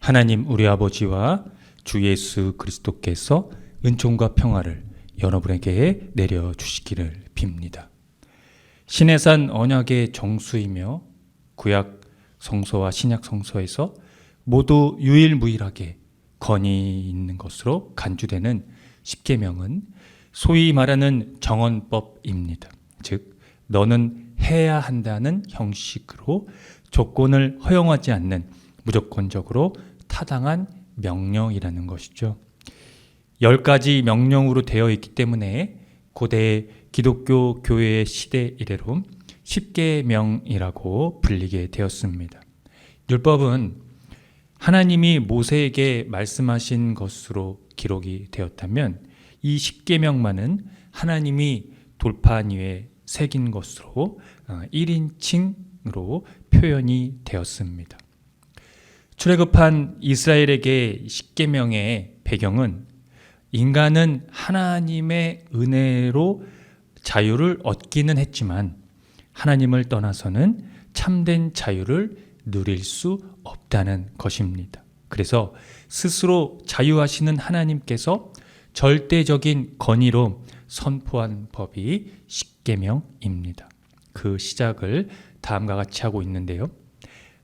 하나님 우리 아버지와 주 예수 그리스도께서 은총과 평화를 여러분에게 내려주시기를 빕니다. 시내산 언약의 정수이며 구약 성서와 신약 성서에서 모두 유일무이하게 권위 있는 것으로 간주되는 십계명은 소위 말하는 정언법입니다. 즉 너는 해야 한다는 형식으로 조건을 허용하지 않는 무조건적으로 타당한 명령이라는 것이죠. 10가지 명령으로 되어 있기 때문에 고대 기독교 교회의 시대 이래로 십계명이라고 불리게 되었습니다. 율법은 하나님이 모세에게 말씀하신 것으로 기록이 되었다면 이 십계명만은 하나님이 돌판 위에 새긴 것으로 1인칭으로 표현이 되었습니다. 출애굽한 이스라엘에게 십계명의 배경은 인간은 하나님의 은혜로 자유를 얻기는 했지만 하나님을 떠나서는 참된 자유를 누릴 수 없다는 것입니다. 그래서 스스로 자유하시는 하나님께서 절대적인 권위로 선포한 법이 십계명입니다. 그 시작을 다음과 같이 하고 있는데요.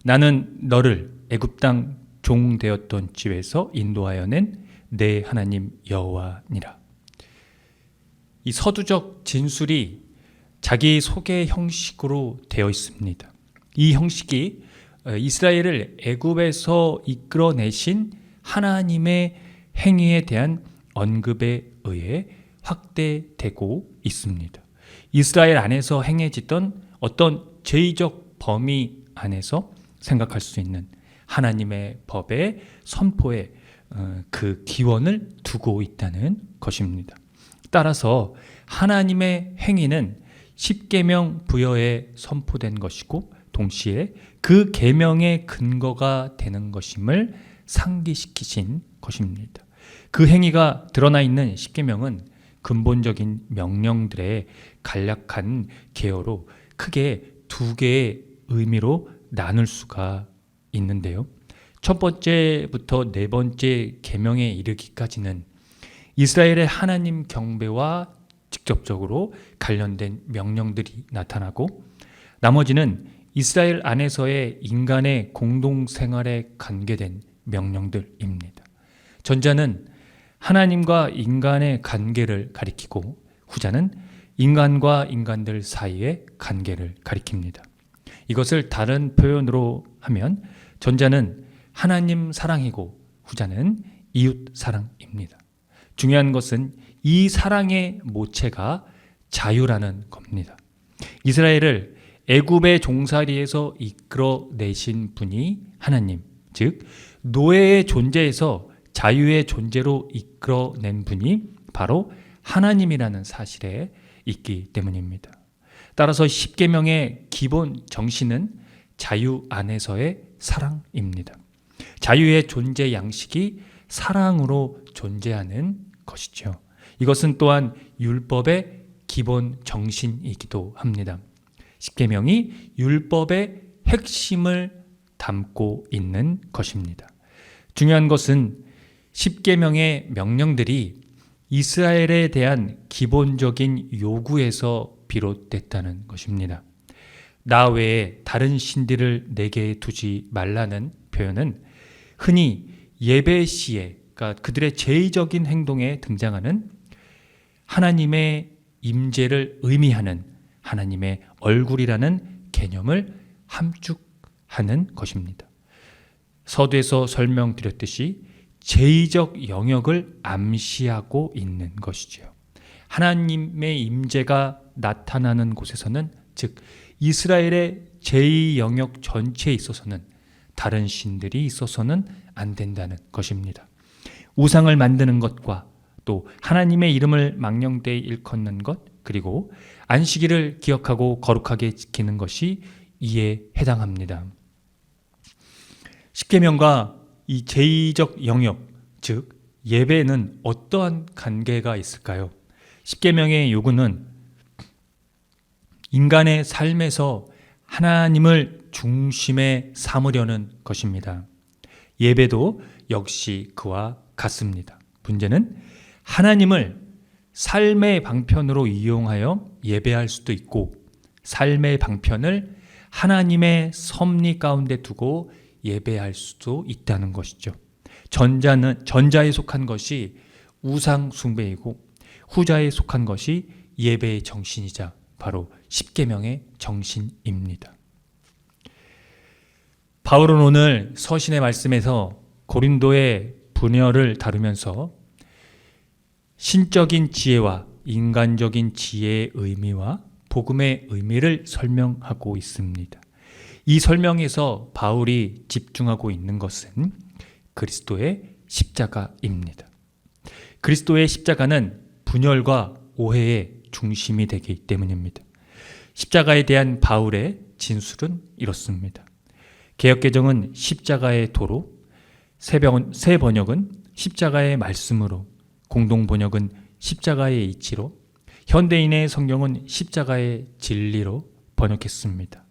나는 너를 애굽 땅 종 되었던 집에서 인도하여 낸 내 하나님 여호와니라. 이 서두적 진술이 자기 소개 형식으로 되어 있습니다. 이 형식이 이스라엘을 애굽에서 이끌어내신 하나님의 행위에 대한 언급에 의해 확대되고 있습니다. 이스라엘 안에서 행해지던 어떤 죄의적 범위 안에서 생각할 수 있는 하나님의 법의 선포에 그 기원을 두고 있다는 것입니다. 따라서 하나님의 행위는 십계명 부여에 선포된 것이고 동시에 그 계명의 근거가 되는 것임을 상기시키신 것입니다. 그 행위가 드러나 있는 십계명은 근본적인 명령들의 간략한 개요로 크게 두 개의 의미로 나눌 수가 있는데요. 첫 번째부터 네 번째 계명에 이르기까지는 이스라엘의 하나님 경배와 직접적으로 관련된 명령들이 나타나고 나머지는 이스라엘 안에서의 인간의 공동생활에 관계된 명령들입니다. 전자는 하나님과 인간의 관계를 가리키고 후자는 인간과 인간들 사이의 관계를 가리킵니다. 이것을 다른 표현으로 하면 전자는 하나님 사랑이고 후자는 이웃 사랑입니다. 중요한 것은 이 사랑의 모체가 자유라는 겁니다. 이스라엘을 애굽의 종살이에서 이끌어내신 분이 하나님, 즉 노예의 존재에서 자유의 존재로 이끌어낸 분이 바로 하나님이라는 사실에 있기 때문입니다. 따라서 십계명의 기본 정신은 자유 안에서의 사랑입니다. 자유의 존재 양식이 사랑으로 존재하는 것이죠. 이것은 또한 율법의 기본 정신이기도 합니다. 십계명이 율법의 핵심을 담고 있는 것입니다. 중요한 것은 십계명의 명령들이 이스라엘에 대한 기본적인 요구에서 비롯됐다는 것입니다. 나 외에 다른 신들을 내게 두지 말라는 표현은 흔히 예배 시에, 그러니까 그들의 제의적인 행동에 등장하는 하나님의 임재를 의미하는 하나님의 얼굴이라는 개념을 함축하는 것입니다. 서두에서 설명드렸듯이 제의적 영역을 암시하고 있는 것이죠. 하나님의 임재가 나타나는 곳에서는 즉 이스라엘의 제의 영역 전체에 있어서는 다른 신들이 있어서는 안 된다는 것입니다. 우상을 만드는 것과 또 하나님의 이름을 망령되이 일컫는 것 그리고 안식일을 기억하고 거룩하게 지키는 것이 이에 해당합니다. 십계명과 이 제의적 영역, 즉 예배는 어떠한 관계가 있을까요? 십계명의 요구는 인간의 삶에서 하나님을 중심에 삼으려는 것입니다. 예배도 역시 그와 같습니다. 문제는 하나님을 삶의 방편으로 이용하여 예배할 수도 있고 삶의 방편을 하나님의 섭리 가운데 두고 예배할 수도 있다는 것이죠. 전자에 속한 것이 우상 숭배이고 후자에 속한 것이 예배의 정신이자 바로 십계명의 정신입니다. 바울은 오늘 서신의 말씀에서 고린도의 분열을 다루면서 신적인 지혜와 인간적인 지혜의 의미와 복음의 의미를 설명하고 있습니다. 이 설명에서 바울이 집중하고 있는 것은 그리스도의 십자가입니다. 그리스도의 십자가는 분열과 오해의 중심이 되기 때문입니다. 십자가에 대한 바울의 진술은 이렇습니다. 개역개정은 십자가의 도로, 새 번역은 십자가의 말씀으로, 공동번역은 십자가의 이치로, 현대인의 성경은 십자가의 진리로 번역했습니다.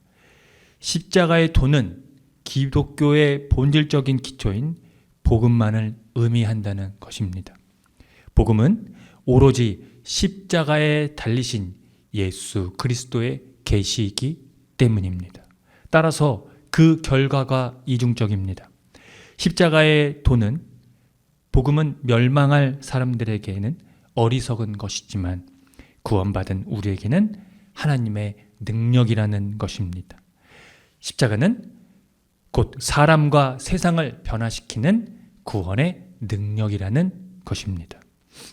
십자가의 도는 기독교의 본질적인 기초인 복음만을 의미한다는 것입니다. 복음은 오로지 십자가에 달리신 예수 그리스도의 계시이기 때문입니다. 따라서 그 결과가 이중적입니다. 십자가의 도는 복음은 멸망할 사람들에게는 어리석은 것이지만 구원받은 우리에게는 하나님의 능력이라는 것입니다. 십자가는 곧 사람과 세상을 변화시키는 구원의 능력이라는 것입니다.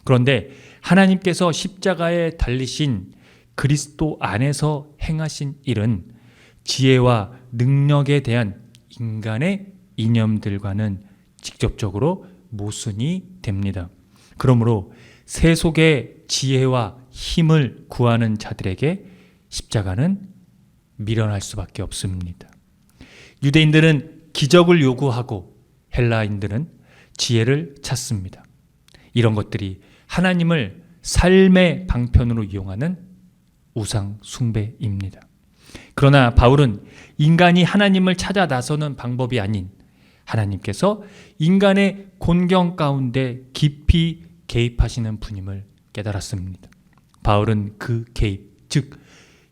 그런데 하나님께서 십자가에 달리신 그리스도 안에서 행하신 일은 지혜와 능력에 대한 인간의 이념들과는 직접적으로 모순이 됩니다. 그러므로 세속의 지혜와 힘을 구하는 자들에게 십자가는 미련할 수밖에 없습니다. 유대인들은 기적을 요구하고 헬라인들은 지혜를 찾습니다. 이런 것들이 하나님을 삶의 방편으로 이용하는 우상 숭배입니다. 그러나 바울은 인간이 하나님을 찾아 나서는 방법이 아닌 하나님께서 인간의 곤경 가운데 깊이 개입하시는 분임을 깨달았습니다. 바울은 그 개입, 즉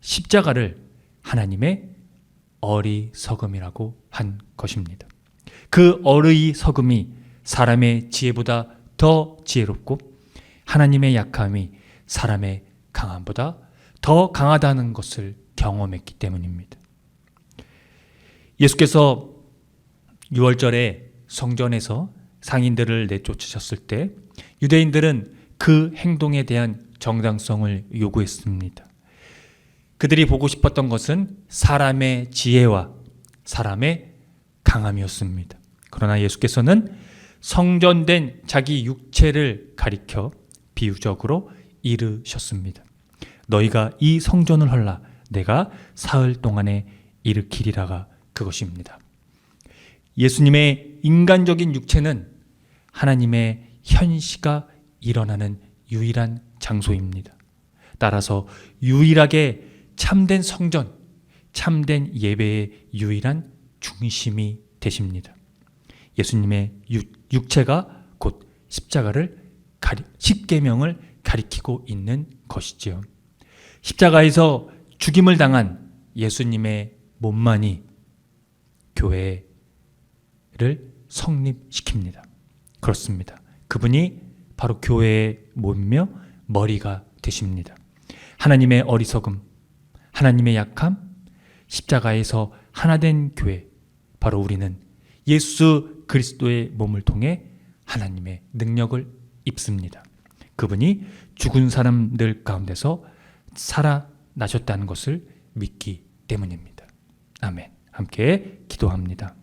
십자가를 하나님의 어리석음이라고 한 것입니다. 그 어리석음이 사람의 지혜보다 더 지혜롭고 하나님의 약함이 사람의 강함보다 더 강하다는 것을 경험했기 때문입니다. 예수께서 6월절에 성전에서 상인들을 내쫓으셨을 때 유대인들은 그 행동에 대한 정당성을 요구했습니다. 그들이 보고 싶었던 것은 사람의 지혜와 사람의 강함이었습니다. 그러나 예수께서는 성전된 자기 육체를 가리켜 비유적으로 이르셨습니다. 너희가 이 성전을 헐라 내가 사흘 동안에 일으키리라가 그것입니다. 예수님의 인간적인 육체는 하나님의 현시가 일어나는 유일한 장소입니다. 따라서 유일하게 참된 성전, 참된 예배의 유일한 중심이 되십니다. 예수님의 육체가 곧 십계명을 가리키고 있는 것이지요. 십자가에서 죽임을 당한 예수님의 몸만이 교회를 성립시킵니다. 그렇습니다. 그분이 바로 교회의 몸이며 머리가 되십니다. 하나님의 어리석음, 하나님의 약함, 십자가에서 하나된 교회, 바로 우리는 예수 그리스도의 몸을 통해 하나님의 능력을 입습니다. 그분이 죽은 사람들 가운데서 살아나셨다는 것을 믿기 때문입니다. 아멘. 함께 기도합니다.